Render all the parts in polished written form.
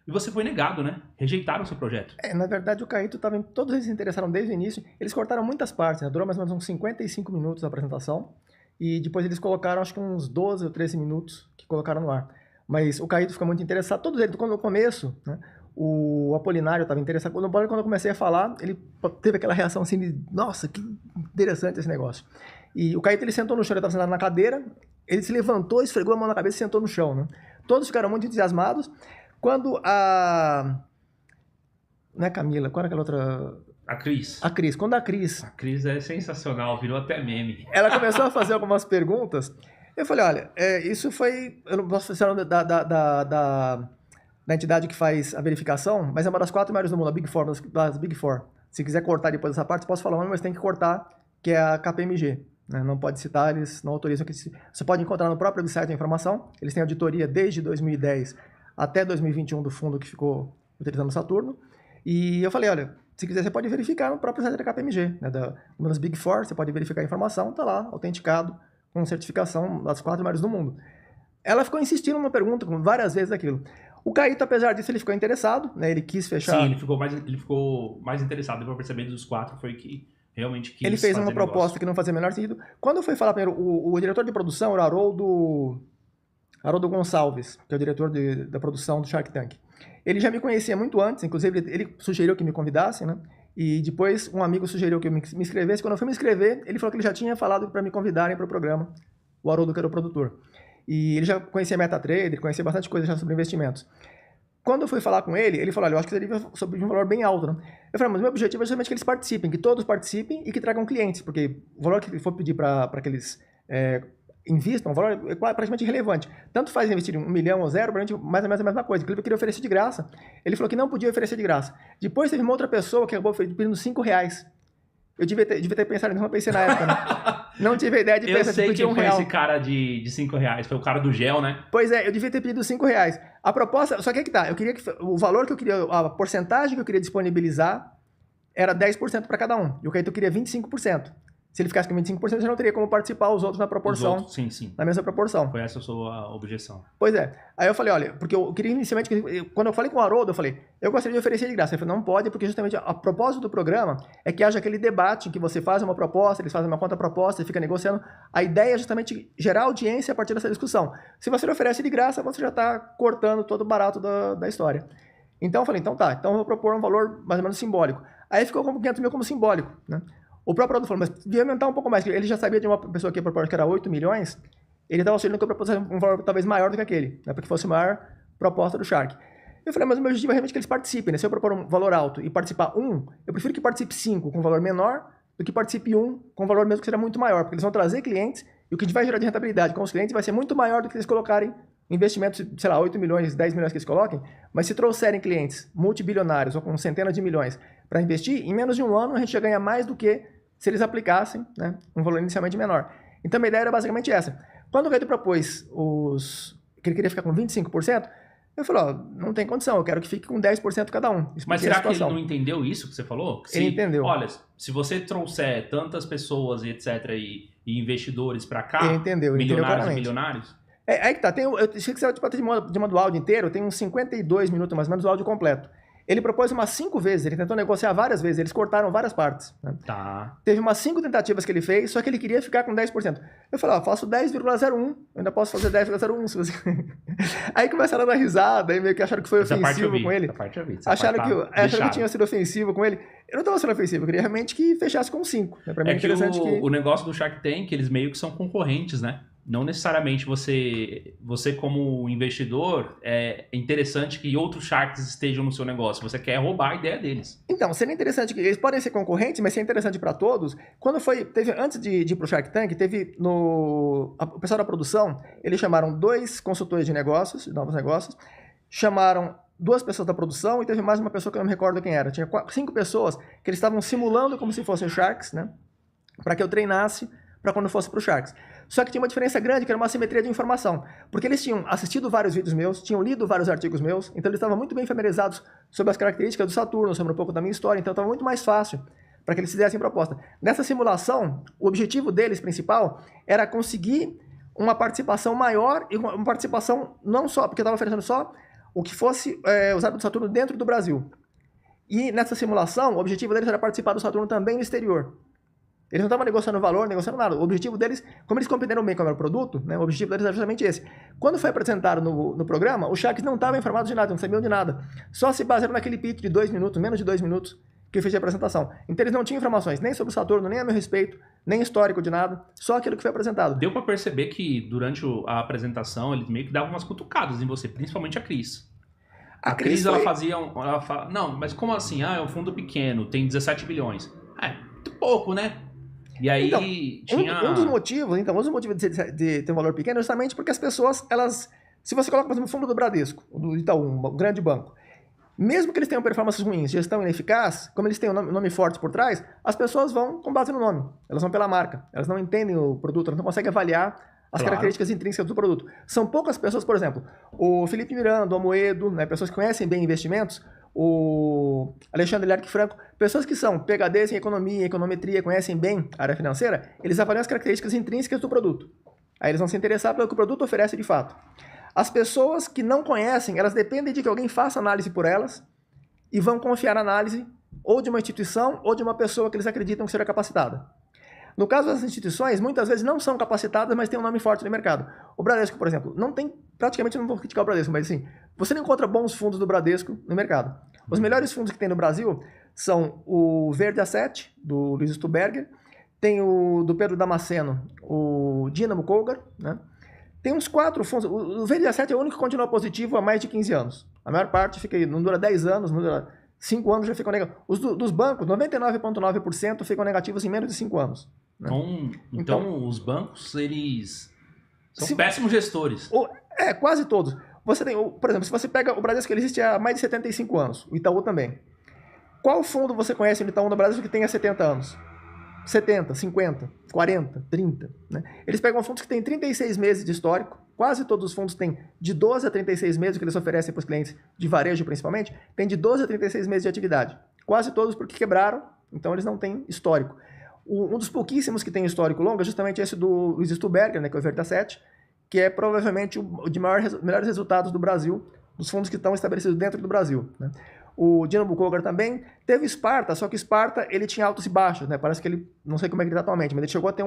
E você foi negado, né? Rejeitaram o seu projeto. Na verdade, o Caíto estava todos eles se interessaram desde o início. Eles cortaram muitas partes, né? Durou mais ou menos uns 55 minutos a apresentação. E depois eles colocaram, acho que uns 12 ou 13 minutos que colocaram no ar. Mas o Caíto ficou muito interessado. Todos eles, quando no começo, né? O Apolinário estava interessado. Quando eu comecei a falar, ele teve aquela reação assim de, nossa, que interessante esse negócio. E o Caíto, ele sentou no chão, ele estava sentado na cadeira, ele se levantou, esfregou a mão na cabeça e sentou no chão, né? Todos ficaram muito entusiasmados. Quando a... Não é Camila, qual era aquela outra... A Cris. A Cris. Quando a Cris... A Cris é sensacional, virou até meme. Ela começou a fazer algumas perguntas. Eu falei, olha, isso foi... Eu não posso falar da entidade que faz a verificação, mas é uma das 4 maiores do mundo, a Big Four, das Big Four. Se quiser cortar depois dessa parte, posso falar, mas tem que cortar, que é a KPMG. Né? Não pode citar, eles não autorizam. Você pode encontrar no próprio website a informação. Eles têm auditoria desde 2010 até 2021 do fundo que ficou utilizando o Saturno. E eu falei, olha, se quiser você pode verificar no próprio site da KPMG, né? Uma das Big Four, você pode verificar a informação, está lá, autenticado, com certificação das 4 maiores do mundo. Ela ficou insistindo numa pergunta várias vezes aquilo. O Caíto, apesar disso, ele ficou interessado, né? Ele quis fechar... Sim, ele ficou mais interessado. Deu pra perceber dos 4, foi que realmente quis Ele fez fazer uma proposta negócio. que não fazia o menor sentido. Quando eu fui falar primeiro, o diretor de produção era o Haroldo Gonçalves, que é o diretor da produção do Shark Tank. Ele já me conhecia muito antes, inclusive ele sugeriu que me convidassem, né? E depois um amigo sugeriu que eu me inscrevesse. Quando eu fui me inscrever, ele falou que ele já tinha falado para me convidarem para o programa, o Haroldo, que era o produtor. E ele já conhecia MetaTrader, conhecia bastante coisa já sobre investimentos. Quando eu fui falar com ele, ele falou, olha, eu acho que seria sobre um valor bem alto, né? Eu falei, mas o meu objetivo é justamente que eles participem, que todos participem e que tragam clientes, porque o valor que for pedir para que eles invistam, o valor é praticamente irrelevante. Tanto faz investir 1 milhão ou 0, para a gente mais ou menos a mesma coisa. Inclusive, eu queria oferecer de graça. Ele falou que não podia oferecer de graça. Depois teve uma outra pessoa que acabou pedindo R$5. Eu devia ter pensado nisso, não pensei na época, né? Não tive a ideia de pensar Eu sei que quem R$1. foi esse cara de R$5. Foi o cara do gel, né? Pois é, eu devia ter pedido R$5. A proposta, só que aí que tá, eu queria que o valor que eu queria, a porcentagem que eu queria disponibilizar era 10% para cada um. E o Caíto queria 25%. Se ele ficasse com 25%, já não teria como participar os outros na proporção. Os outros, sim. Na mesma proporção. Foi essa a sua objeção. Pois é. Aí eu falei, olha, porque eu queria inicialmente, quando eu falei com o Haroldo, eu falei, eu gostaria de oferecer de graça. Ele falou, não pode, porque justamente a propósito do programa é que haja aquele debate em que você faz uma proposta, eles fazem uma contraproposta, e fica negociando. A ideia é justamente gerar audiência a partir dessa discussão. Se você oferece de graça, você já está cortando todo o barato da história. Então eu falei, então tá, então eu vou propor um valor mais ou menos simbólico. Aí ficou como 500 mil como simbólico, né? O próprio Haroldo falou, mas devia aumentar um pouco mais. Ele já sabia de uma pessoa que ia propor que era 8 milhões, ele estava sugerindo que eu propusesse um valor talvez maior do que aquele, né, para que fosse a maior proposta do Shark. Eu falei, mas o meu objetivo é realmente que eles participem, né? Se eu propor um valor alto e participar 1, eu prefiro que participe 5 com um valor menor do que participe 1 com um valor mesmo que seja muito maior, porque eles vão trazer clientes e o que vai gerar de rentabilidade com os clientes vai ser muito maior do que eles colocarem investimentos, sei lá, 8 milhões, 10 milhões que eles coloquem, mas se trouxerem clientes multibilionários ou com centenas de milhões para investir, em menos de um ano a gente já ganha mais do que se eles aplicassem, né, um valor inicialmente menor. Então a ideia era basicamente essa. Quando o Caíto propôs que ele queria ficar com 25%, eu falei, ó, não tem condição, eu quero que fique com 10% cada um. Mas será que ele não entendeu isso que você falou? Ele entendeu. Olha, se você trouxer tantas pessoas e etc. e investidores para cá, ele entendeu milionários e bilionários... Aí que tá, eu achei que você pode de uma do áudio inteiro, tem uns 52 minutos mais ou menos do áudio completo. Ele propôs umas 5 vezes, ele tentou negociar várias vezes, eles cortaram várias partes. Né? Tá. Teve umas 5 tentativas que ele fez, só que ele queria ficar com 10%. Eu falei, ó, faço 10,01, eu ainda posso fazer 10,01 se você... Aí começaram a dar risada, aí meio que acharam que foi ofensivo com ele. Acharam que tinha sido ofensivo com ele. Eu não estava sendo ofensivo, eu queria realmente que fechasse com 5. Né? Pra mim é interessante que... O negócio do Shark Tank, eles meio que são concorrentes, né? Não necessariamente você como investidor, é interessante que outros Sharks estejam no seu negócio. Você quer roubar a ideia deles. Então, seria interessante que eles podem ser concorrentes, mas seria interessante para todos. Quando antes de ir para o Shark Tank, teve o pessoal da produção, eles chamaram 2 consultores de negócios, de novos negócios, chamaram 2 pessoas da produção e teve mais uma pessoa que eu não me recordo quem era. Tinha 5 pessoas que eles estavam simulando como se fossem Sharks, né? Para que eu treinasse para quando fosse para o Sharks. Só que tinha uma diferença grande, que era uma assimetria de informação. Porque eles tinham assistido vários vídeos meus, tinham lido vários artigos meus, então eles estavam muito bem familiarizados sobre as características do Saturno, sobre um pouco da minha história, então estava muito mais fácil para que eles fizessem proposta. Nessa simulação, o objetivo deles principal era conseguir uma participação maior e uma participação não só, porque eu estava oferecendo só o que fosse usado do Saturno dentro do Brasil. E nessa simulação, o objetivo deles era participar do Saturno também no exterior. Eles não estavam negociando valor, negociando nada. O objetivo deles, como eles compreenderam bem qual era o produto, né, o objetivo deles era justamente esse. Quando foi apresentado no programa, os Sharks não estavam informados de nada, não sabiam de nada. Só se basearam naquele pitch de 2 minutos, menos de 2 minutos, que eu fiz de apresentação. Então eles não tinham informações nem sobre o Saturno, nem a meu respeito, nem histórico de nada, só aquilo que foi apresentado. Deu pra perceber que durante a apresentação eles meio que davam umas cutucadas em você, principalmente a Cris. A Cris, ela fazia... não, mas como assim? Ah, é um fundo pequeno, tem 17 bilhões. Muito pouco, né? E aí então, tinha... Um dos motivos de ter um valor pequeno é justamente porque as pessoas, elas... Se você coloca, por exemplo, o fundo do Bradesco, do Itaú, um grande banco, mesmo que eles tenham performances ruins, gestão ineficaz, como eles têm um nome forte por trás, as pessoas vão com base no nome. Elas vão pela marca. Elas não entendem o produto, elas não conseguem avaliar as características intrínsecas do produto. São poucas pessoas, por exemplo, o Felipe Miranda, o Amoedo, né, pessoas que conhecem bem investimentos, o Alexandre Lerck Franco, pessoas que são PhDs em economia, econometria, conhecem bem a área financeira, eles avaliam as características intrínsecas do produto. Aí eles vão se interessar pelo que o produto oferece de fato. As pessoas que não conhecem, elas dependem de que alguém faça análise por elas e vão confiar na análise ou de uma instituição ou de uma pessoa que eles acreditam que seja capacitada. No caso das instituições, muitas vezes não são capacitadas, mas têm um nome forte no mercado. O Bradesco, por exemplo, não tem, praticamente não vou criticar o Bradesco, mas assim, você não encontra bons fundos do Bradesco no mercado. Os melhores fundos que tem no Brasil são o Verde Asset, do Luiz Stuberger, tem o do Pedro Damasceno, o Dynamo Cougar, né? Tem uns 4 fundos, o Verde Asset é o único que continua positivo há mais de 15 anos. A maior parte não dura 10 anos, não dura 5 anos, já ficam negativos. Os dos bancos, 99,9% ficam negativos em menos de 5 anos. Né? Então, os bancos, eles são péssimos gestores. Quase todos. Você tem, por exemplo, se você pega o Bradesco, ele existe há mais de 75 anos, o Itaú também. Qual fundo você conhece no Itaú no Bradesco que tem há 70 anos? 70, 50, 40, 30. Né? Eles pegam fundos que têm 36 meses de histórico, quase todos os fundos têm de 12 a 36 meses, que eles oferecem para os clientes de varejo principalmente, tem de 12 a 36 meses de atividade. Quase todos porque quebraram, então eles não têm histórico. Um dos pouquíssimos que tem histórico longo é justamente esse do Luiz Stuberger, né, que é o Verde Asset, que é provavelmente o de melhores resultados do Brasil, dos fundos que estão estabelecidos dentro do Brasil. Né? O Dynamo Cougar também teve Sparta, só que Sparta ele tinha altos e baixos, né? Parece que ele, não sei como é que ele está atualmente, mas ele chegou a ter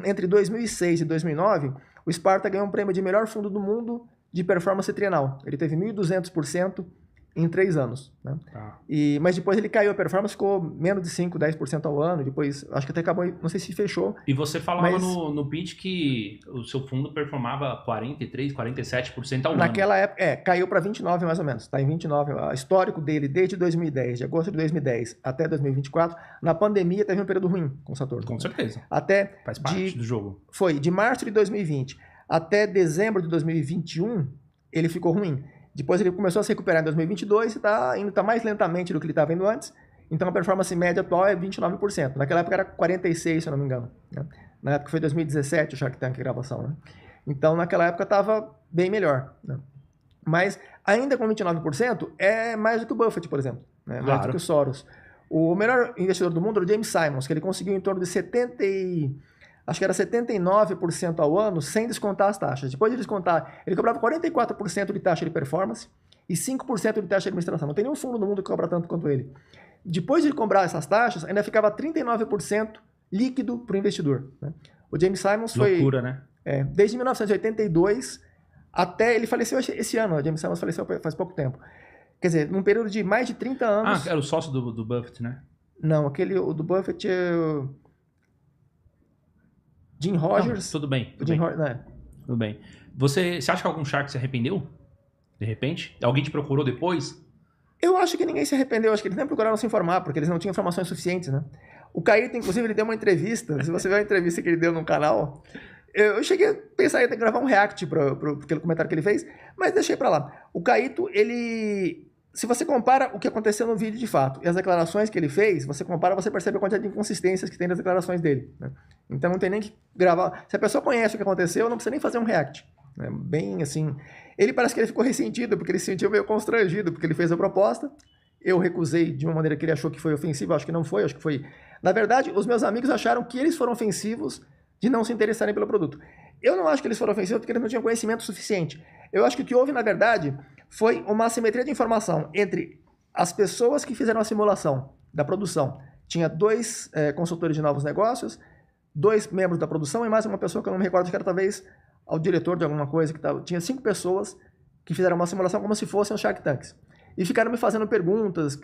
entre 2006 e 2009, o Sparta ganhou um prêmio de melhor fundo do mundo de performance trienal. Ele teve 1.200% em 3 anos. Né? Mas depois ele caiu, a performance ficou menos de 5, 10% ao ano, depois acho que até acabou, não sei se fechou. E você falava no pitch que o seu fundo performava 43, 47% ao ano. Naquela época, caiu para 29 mais ou menos, está em 29. O histórico dele desde 2010, de agosto de 2010 até 2024, na pandemia teve um período ruim com o Saturno. Com certeza. Até faz parte do jogo. Foi, de março de 2020 até dezembro de 2021, ele ficou ruim. Depois ele começou a se recuperar em 2022 e está mais lentamente do que ele estava indo antes. Então a performance média atual é 29%. Naquela época era 46%, se eu não me engano. Né? Na época foi 2017 o Shark Tank a gravação. Né? Então naquela época estava bem melhor. Né? Mas ainda com 29% é mais do que o Buffett, por exemplo. Né? Mais do que o Soros. O melhor investidor do mundo era o James Simons, que ele conseguiu em torno de 79% ao ano, sem descontar as taxas. Depois de descontar, ele cobrava 44% de taxa de performance e 5% de taxa de administração. Não tem nenhum fundo no mundo que cobra tanto quanto ele. Depois de cobrar essas taxas, ainda ficava 39% líquido para o investidor. Né? O James Simons foi... Loucura, né? Desde 1982 até... Ele faleceu esse ano. O James Simons faleceu faz pouco tempo. Quer dizer, num período de mais de 30 anos... era o sócio do Buffett, né? Não, o do Buffett é... Jim Rogers. Tudo bem. Tudo bem. Você acha que algum Shark se arrependeu? De repente? Alguém te procurou depois? Eu acho que ninguém se arrependeu. Acho que eles nem procuraram se informar, porque eles não tinham informações suficientes, né? O Caíto, inclusive, ele deu uma entrevista. Se você ver a entrevista que ele deu no canal, eu cheguei a pensar em gravar um react para aquele comentário que ele fez, mas deixei para lá. O Caíto, ele... Se você compara o que aconteceu no vídeo de fato e as declarações que ele fez, você percebe a quantidade de inconsistências que tem nas declarações dele. Né? Então não tem nem que gravar. Se a pessoa conhece o que aconteceu, não precisa nem fazer um react. Né? Bem assim. Ele parece que ele ficou ressentido, porque ele se sentiu meio constrangido, porque ele fez a proposta. Eu recusei de uma maneira que ele achou que foi ofensiva, acho que não foi, acho que foi... Na verdade, os meus amigos acharam que eles foram ofensivos de não se interessarem pelo produto. Eu não acho que eles foram ofensivos porque eles não tinham conhecimento suficiente. Eu acho que o que houve, na verdade, foi uma assimetria de informação entre as pessoas que fizeram a simulação da produção. Tinha 2 consultores de novos negócios, 2 membros da produção e mais uma pessoa que eu não me recordo, que era talvez o diretor de alguma coisa. Tinha 5 pessoas que fizeram uma simulação como se fossem os Shark Tanks. E ficaram me fazendo perguntas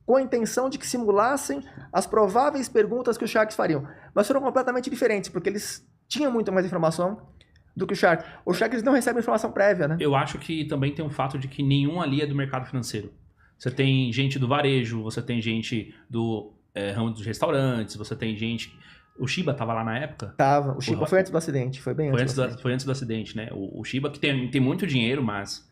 com a intenção de que simulassem as prováveis perguntas que os Sharks fariam. Mas foram completamente diferentes, porque eles tinham muito mais informação do que o Shark. Os Sharks não recebem informação prévia, né? Eu acho que também tem um fato de que nenhum ali é do mercado financeiro. Você tem gente do varejo, você tem gente do ramo dos restaurantes, você tem gente... O Shiba estava lá na época? Tava. O Shiba foi antes do acidente, foi bem antes do acidente. Foi antes do acidente, né? O Shiba que tem muito dinheiro, mas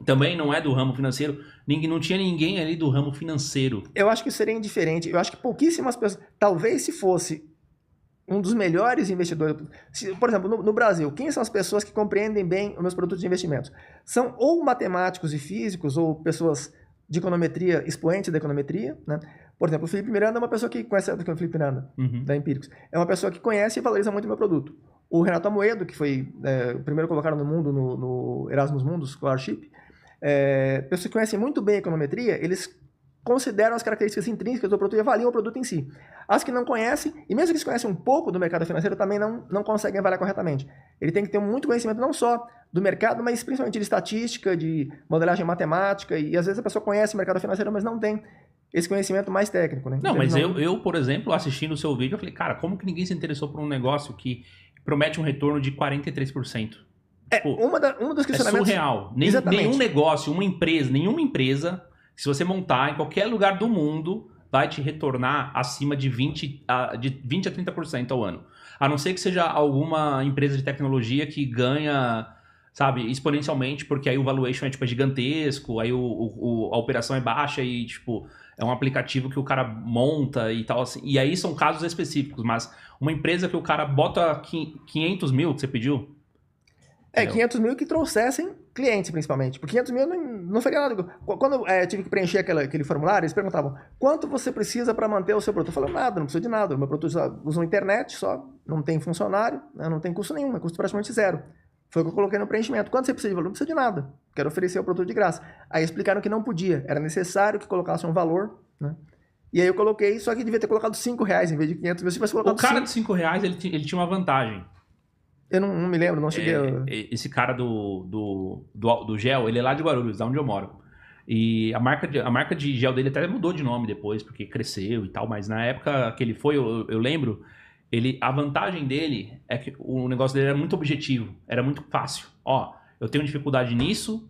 também não é do ramo financeiro. Não tinha ninguém ali do ramo financeiro. Eu acho que seria indiferente. Eu acho que pouquíssimas pessoas... Talvez se fosse um dos melhores investidores... Por exemplo, no Brasil, quem são as pessoas que compreendem bem os meus produtos de investimentos? São ou matemáticos e físicos, ou pessoas de econometria, expoentes da econometria, né? Por exemplo, o Felipe Miranda é uma pessoa que conhece o Felipe Miranda, da Empíricos. É uma pessoa que conhece e valoriza muito o meu produto. O Renato Amoedo, que foi o primeiro colocado no mundo no Erasmus Mundus Scholarship, pessoas que conhecem muito bem a econometria, eles consideram as características intrínsecas do produto e avaliam o produto em si. As que não conhecem, e mesmo que eles conhecem um pouco do mercado financeiro, também não conseguem avaliar corretamente. Ele tem que ter muito conhecimento não só do mercado, mas principalmente de estatística, de modelagem matemática, e às vezes a pessoa conhece o mercado financeiro, mas não tem esse conhecimento mais técnico, né? Não, então, mas eu, por exemplo, assistindo o seu vídeo, eu falei, cara, como que ninguém se interessou por um negócio que promete um retorno de 43%? Tipo, um dos questionamentos... É surreal. Nenhum negócio, nenhuma empresa, se você montar em qualquer lugar do mundo, vai te retornar acima de 20 a 30% ao ano. A não ser que seja alguma empresa de tecnologia que ganha, sabe, exponencialmente, porque aí o valuation é gigantesco, aí a operação é baixa e, tipo, é um aplicativo que o cara monta e tal, assim. E aí são casos específicos, mas uma empresa que o cara bota 500 mil, que você pediu? 500 mil que trouxessem clientes, principalmente. Por 500 mil não faria nada. Quando eu tive que preencher aquele formulário, eles perguntavam quanto você precisa para manter o seu produto. Eu falei, nada, não preciso de nada. O meu produto usa a internet só, não tem funcionário, né, não tem custo nenhum, é custo praticamente zero. Foi o que eu coloquei no preenchimento. Quanto você precisa de valor? Não precisa de nada. Quero oferecer o produto de graça. Aí explicaram que não podia. Era necessário que colocasse um valor, né? E aí eu coloquei, só que devia ter colocado R$5 em vez de 500 mil. Se tivesse colocado o cara de R$5, ele tinha uma vantagem. Eu não me lembro, não cheguei Esse cara do gel, ele é lá de Guarulhos, da onde eu moro. E a marca de gel dele até mudou de nome depois, porque cresceu e tal, mas na época que ele foi, eu lembro, a vantagem dele é que o negócio dele era muito objetivo, era muito fácil. Ó, eu tenho dificuldade nisso,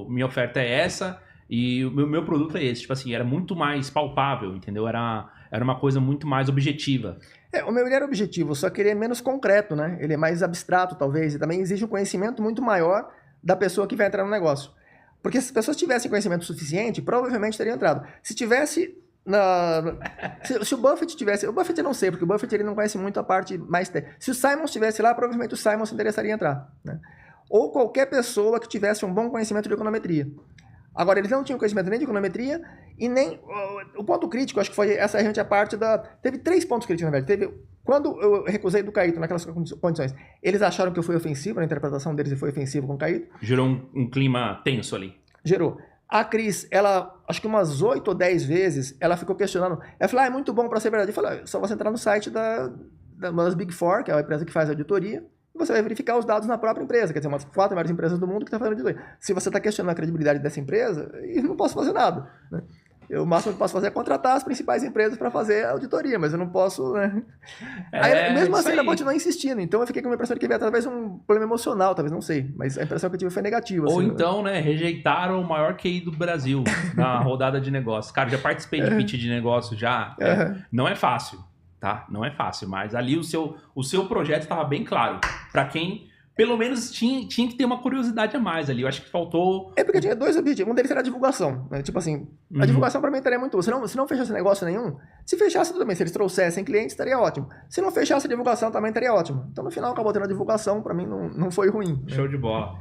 minha oferta é essa e o meu produto é esse. Tipo assim, era muito mais palpável, entendeu? Era uma coisa muito mais objetiva. O meu ele era objetivo, só que ele é menos concreto, né? Ele é mais abstrato, talvez, e também exige um conhecimento muito maior da pessoa que vai entrar no negócio. Porque se as pessoas tivessem conhecimento suficiente, provavelmente teriam entrado. Se tivesse... se o Buffett tivesse... O Buffett eu não sei, porque o Buffett ele não conhece muito a parte mais técnica. Se o Simon estivesse lá, provavelmente o Simon se interessaria em entrar, né? Ou qualquer pessoa que tivesse um bom conhecimento de econometria. Agora, eles não tinham conhecimento nem de econometria e nem... O ponto crítico, acho que foi essa realmente a parte da... Teve 3 pontos críticos, na verdade. Quando eu recusei do Caíto naquelas condições, eles acharam que eu fui ofensivo, na interpretação deles, e foi ofensivo com o Caíto. Gerou um clima tenso ali. Gerou. A Cris, ela, acho que umas 8 ou 10 vezes, ela ficou questionando. Ela falou, é muito bom para ser verdade. Eu falei, só você entrar no site das Big Four, que é a empresa que faz a auditoria, e você vai verificar os dados na própria empresa, quer dizer, umas 4 maiores empresas do mundo que estão fazendo auditoria. Se você está questionando a credibilidade dessa empresa, eu não posso fazer nada, né? O máximo que posso fazer é contratar as principais empresas para fazer a auditoria, mas eu não posso, né? Aí, mesmo assim, ela continua insistindo. Então eu fiquei com a impressão de que havia talvez um problema emocional, talvez, não sei. Mas a impressão que eu tive foi negativa. Ou assim, então, né, rejeitaram o maior QI do Brasil na rodada de negócios. Cara, já participei de pitch de negócio já. Não é fácil, tá? Não é fácil, mas ali o seu projeto estava bem claro. Para quem... Pelo menos tinha que ter uma curiosidade a mais ali. Eu acho que faltou... Porque tinha 2 objetivos. Um deles era a divulgação, né? Tipo assim, a divulgação para mim estaria muito boa. Se não fechasse negócio nenhum, se fechasse tudo bem. Se eles trouxessem clientes, estaria ótimo. Se não fechasse a divulgação, também estaria ótimo. Então, no final, acabou tendo a divulgação. Para mim, não foi ruim. Show de bola.